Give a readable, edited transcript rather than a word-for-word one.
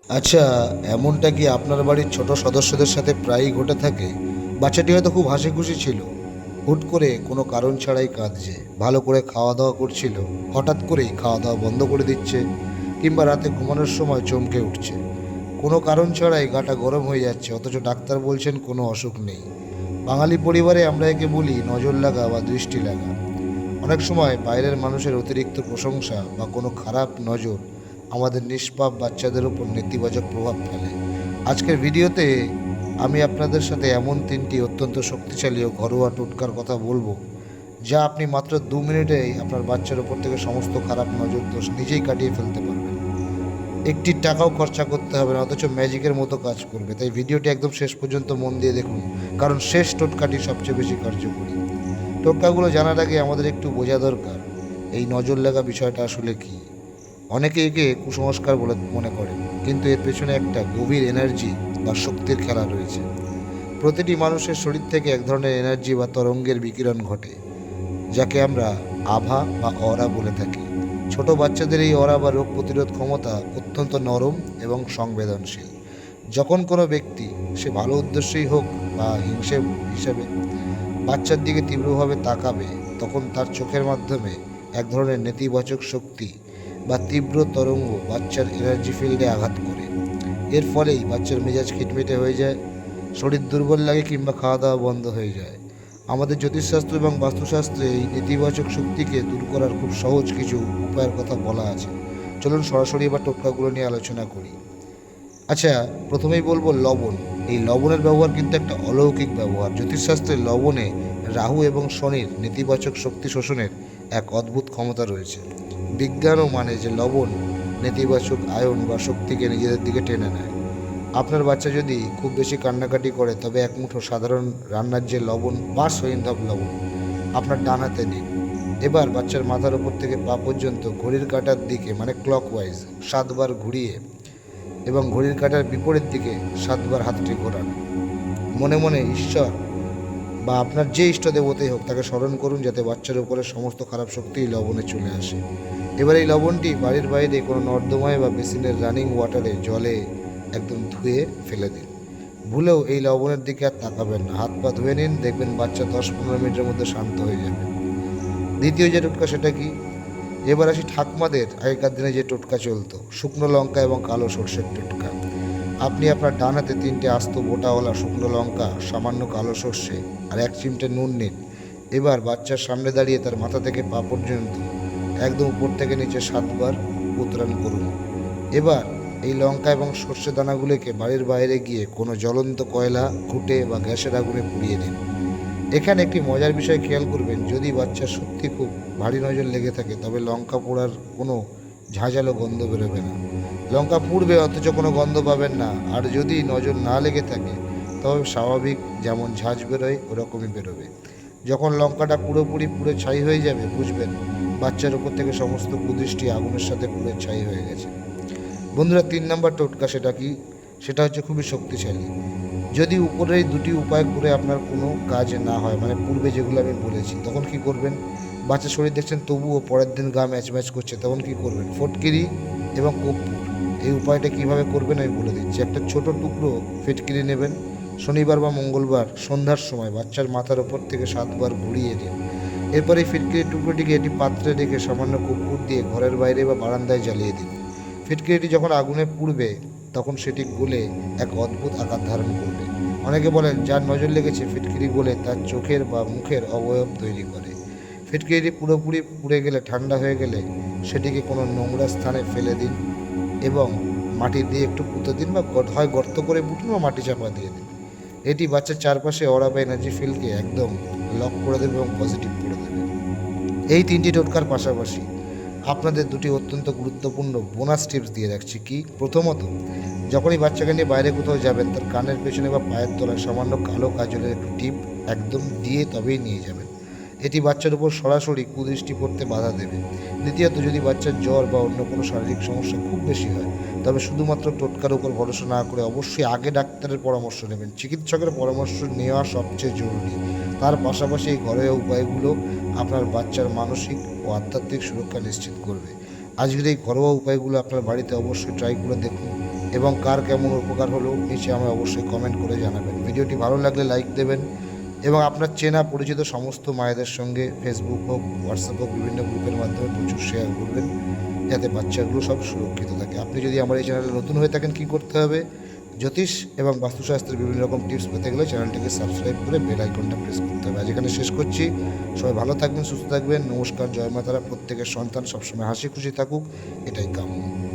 আচ্ছা, এমনটা কি আপনার বাড়ির ছোট সদস্যদের সাথে প্রায়ই ঘটে থাকে? বাচ্চাটি হয়তো খুব হাসিখুশি ছিল, হুট করে কোনো কারণ ছাড়াই কাঁদছে। ভালো করে খাওয়া দাওয়া করছিল, হঠাৎ করেই খাওয়া দাওয়া বন্ধ করে দিচ্ছে, কিংবা রাতে ঘুমানোর সময় চমকে উঠছে। কোনো কারণ ছাড়াই গাটা গরম হয়ে যাচ্ছে, অথচ ডাক্তার বলছেন কোনো অসুখ নেই। বাঙালি পরিবারে আমরা একে বলি নজর লাগা বা দৃষ্টি লাগা। অনেক সময় বাইরের মানুষের অতিরিক্ত প্রশংসা বা কোনো খারাপ নজর আমাদের নিষ্পাপ বাচ্চাদের উপর নেতিবাচক প্রভাব ফেলে। আজকের ভিডিওতে আমি আপনাদের সাথে এমন তিনটি অত্যন্ত শক্তিশালী ও ঘরোয়া টোটকার কথা বলবো, যা আপনি মাত্র 2 মিনিটেই আপনার বাচ্চার উপর থেকে সমস্ত খারাপ নজর দোষ নিজেই কাটিয়ে ফেলতে পারবেন। একটি টাকাও খরচা করতে হবে না, অথচ ম্যাজিকের মতো কাজ করবে। তাই ভিডিওটি একদম শেষ পর্যন্ত মন দিয়ে দেখুন, কারণ শেষ টোটকাটি সবচেয়ে বেশি কার্যকরী। টোটকাগুলো জানার আগে আমাদের একটু বোঝা দরকার এই নজর লাগা বিষয়টা আসলে কি। অনেকে একে কুসংস্কার বলে মনে করেন, কিন্তু এর পেছনে একটা গভীর এনার্জি বা শক্তির খেলা রয়েছে। প্রতিটি মানুষের শরীর থেকে এক ধরনের এনার্জি বা তরঙ্গের বিকিরণ ঘটে, যাকে আমরা আভা বা অরা বলে থাকি। ছোট বাচ্চাদের এই অরা বা রোগ প্রতিরোধ ক্ষমতা অত্যন্ত নরম এবং সংবেদনশীল। যখন কোনো ব্যক্তি, সে ভালো উদ্দেশ্যেই হোক বা হিংসে হিসেবে, বাচ্চার দিকে তীব্রভাবে তাকাবে, তখন তার চোখের মাধ্যমে এক ধরনের নেতিবাচক শক্তি বা তীব্র তরঙ্গ বাচ্চার এনার্জি ফিল্ডে আঘাত করে। এর ফলেই বাচ্চার মেজাজ খিটমিটে হয়ে যায়, শরীর দুর্বল লাগে কিংবা খাওয়া দাওয়া বন্ধ হয়ে যায়। আমাদের জ্যোতিষশাস্ত্র এবং বাস্তুশাস্ত্রে এই নেতিবাচক শক্তিকে দূর করার খুব সহজ কিছু উপায়ের কথা বলা আছে। চলুন সরাসরি এবার টোটকাগুলো নিয়ে আলোচনা করি। আচ্ছা, প্রথমেই বলবো লবণ। এই লবণের ব্যবহার কিন্তু একটা অলৌকিক ব্যবহার। জ্যোতিষশাস্ত্রে লবণে রাহু এবং শনির নেতিবাচক শক্তি শোষণের এক অদ্ভুত ক্ষমতা রয়েছে। বিজ্ঞানও মানে যে লবণ নেতিবাচক আয়ন বা শক্তিকে নিজেদের দিকে টেনে নেয়। আপনার বাচ্চা যদি খুব বেশি কান্নাকাটি করে, তবে এক মুঠো সাধারণ রান্নার যে লবণ বা সৈন্ধব লবণ আপনার ডান হাতে নিন। এবার বাচ্চার মাথার ওপর থেকে পা পর্যন্ত ঘড়ির কাঁটার দিকে, মানে ক্লকওয়াইজ 7 বার ঘুরিয়ে এবং ঘড়ির কাঁটার বিপরীত দিকে 7 বার হাতটি ঘোরান। মনে মনে ঈশ্বর বা আপনার যে ইষ্ট দেবতাই হোক তাকে স্মরণ করুন, যাতে বাচ্চার উপরে সমস্ত খারাপ শক্তি এই লবণে চলে আসে। এবার এই লবণটি বাড়ির বাইরে কোনো নর্দমায় বা বেসিনের রানিং ওয়াটারে জলে একদম ধুয়ে ফেলে দিন। ভুলেও এই লবণের দিকে আর তাকাবেন না। হাত পা ধুয়ে নিন, দেখবেন বাচ্চা 10-15 মিনিটের মধ্যে শান্ত হয়ে যাবে। দ্বিতীয় যে টোটকা সেটা কি? এবার আসি ঠাকমাদের আগেকার দিনে যে টোটকা চলতো, শুকনো লঙ্কা এবং কালো সর্ষের টোটকা। আপনি আপনার ডান হাতে 3টে আস্ত বোটাওয়ালা শুকনো লঙ্কা, সামান্য কালো সর্ষে আর 1 চিমটে নুন নিন। এবার বাচ্চার সামনে দাঁড়িয়ে তার মাথা থেকে পা পর্যন্ত একদম উপর থেকে নিচে 7 বার উত্তরণ করুন। এবার এই লঙ্কা এবং সর্ষে দানাগুলিকে বাড়ির বাইরে গিয়ে কোনো জ্বলন্ত কয়লা, ঘুঁটে বা গ্যাসের আগুনে পুড়িয়ে দিন। এখানে একটি মজার বিষয় খেয়াল করবেন, যদি বাচ্চার সত্যি খুব ভারী নজর লেগে থাকে, তবে লঙ্কা পোড়ার কোনো ঝাঁঝালো গন্ধ বেরোবে না। লঙ্কা পুড়বে অথচ কোনো গন্ধ পাবেন না। আর যদি নজর না লেগে থাকে, তবে স্বাভাবিক যেমন ঝাঁঝ বেরোয় ওরকমই বেরোবে। যখন লঙ্কাটা পুরোপুরি পুড়ে ছাই হয়ে যাবে, বুঝবেন বাচ্চার উপর থেকে সমস্ত কুদৃষ্টি আগুনের সাথে পুড়ে ছাই হয়ে গেছে। বন্ধুরা, 3 নম্বর টোটকা সেটা কি? সেটা হচ্ছে খুবই শক্তিশালী। যদি উপরের এই দুটি উপায় করে আপনার কোনো কাজ না হয়, মানে পূর্বে যেগুলো আমি বলেছি, তখন কি করবেন? বাচ্চার শরীর দেখছেন তবুও পরের দিন গা ম্যাচ ম্যাচ করছে, তখন কি করবেন? ফটকিরি এবং কর্পূর, এই উপায়টা কিভাবে করবেন আমি বলে দিচ্ছি। একটা ছোট টুকরো ফিটকিরি নেবেন। শনিবার বা মঙ্গলবার সন্ধ্যার সময় বাচ্চার মাথার ওপর থেকে 7 বার ঘুরিয়ে দিন। এরপর এই ফিটকিরির টুকরোটিকে একটি পাত্রে রেখে সামান্য কর্পূর দিয়ে ঘরের বাইরে বা বারান্দায় জ্বালিয়ে দিন। ফিটকিরিটি যখন আগুনে পুড়বে, তখন সেটি গলে এক অদ্ভুত আকার ধারণ করবে। অনেকে বলেন, যার নজর লেগেছে ফিটকিরি গলে তার চোখের বা মুখের অবয়ব তৈরি করে। ফিটকিরিটি পুরোপুরি পুড়ে গেলে, ঠান্ডা হয়ে গেলে, সেটিকে কোনো নোংরা স্থানে ফেলে দিন এবং মাটি দিয়ে একটু পুঁতে দিন, বা হয় গর্ত করে পুঁতুন বা মাটি চাপা দিয়ে দিন। এটি বাচ্চার চারপাশে অরা বা এনার্জি ফিল্ডকে একদম লক করে দেবে এবং পজিটিভ করে দেবে। এই 3টি টোটকার পাশাপাশি আপনাদের দুটি অত্যন্ত গুরুত্বপূর্ণ বোনাস টিপস দিয়ে রাখছি। কি? প্রথমত, যখনই বাচ্চাকে নিয়ে বাইরে কোথাও যাবেন, তার কানের পেছনে বা পায়ের তলায় সামান্য কালো কাজলের একটু টিপ একদম দিয়ে তবেই নিয়ে যাবেন। এটি বাচ্চার উপর সরাসরি কুদৃষ্টি পড়তে বাধা দেবে। দ্বিতীয়ত, যদি বাচ্চার জ্বর বা অন্য কোনো শারীরিক সমস্যা খুব বেশি হয়, তবে শুধুমাত্র টোটকার উপর ভরসা না করে অবশ্যই আগে ডাক্তারের পরামর্শ নেবেন। চিকিৎসকের পরামর্শ নেওয়া সবচেয়ে জরুরি। তার পাশাপাশি এই ঘরোয়া উপায়গুলো আপনার বাচ্চার মানসিক ও আধ্যাত্মিক সুরক্ষা নিশ্চিত করবে। আজকের এই ঘরোয়া উপায়গুলো আপনার বাড়িতে অবশ্যই ট্রাই করে দেখুন। এবং কার কেমন উপকার হলো নিচে আমায় অবশ্যই কমেন্ট করে জানাবেন। ভিডিওটি ভালো লাগলে লাইক দেবেন এবং আপনার চেনা পরিচিত সমস্ত মায়েদের সঙ্গে ফেসবুক হোক, হোয়াটসঅ্যাপ হোক, বিভিন্ন গ্রুপের মাধ্যমে প্রচুর শেয়ার করবেন, যাতে বাচ্চাগুলো সব সুরক্ষিত থাকে। আপনি যদি আমার এই চ্যানেলে নতুন হয়ে থাকেন, কী করতে হবে? জ্যোতিষ এবং বাস্তুশাস্ত্রের বিভিন্ন রকম টিপস পেতে গেলে চ্যানেলটিকে সাবস্ক্রাইব করে বেল আইকনটা প্রেস করতে হবে। আজ এখানে শেষ করছি। সবাই ভালো থাকবেন, সুস্থ থাকবেন। নমস্কার, জয় মা তারা। প্রত্যেকের সন্তান সবসময় হাসি খুশি থাকুক, এটাই কাম্য।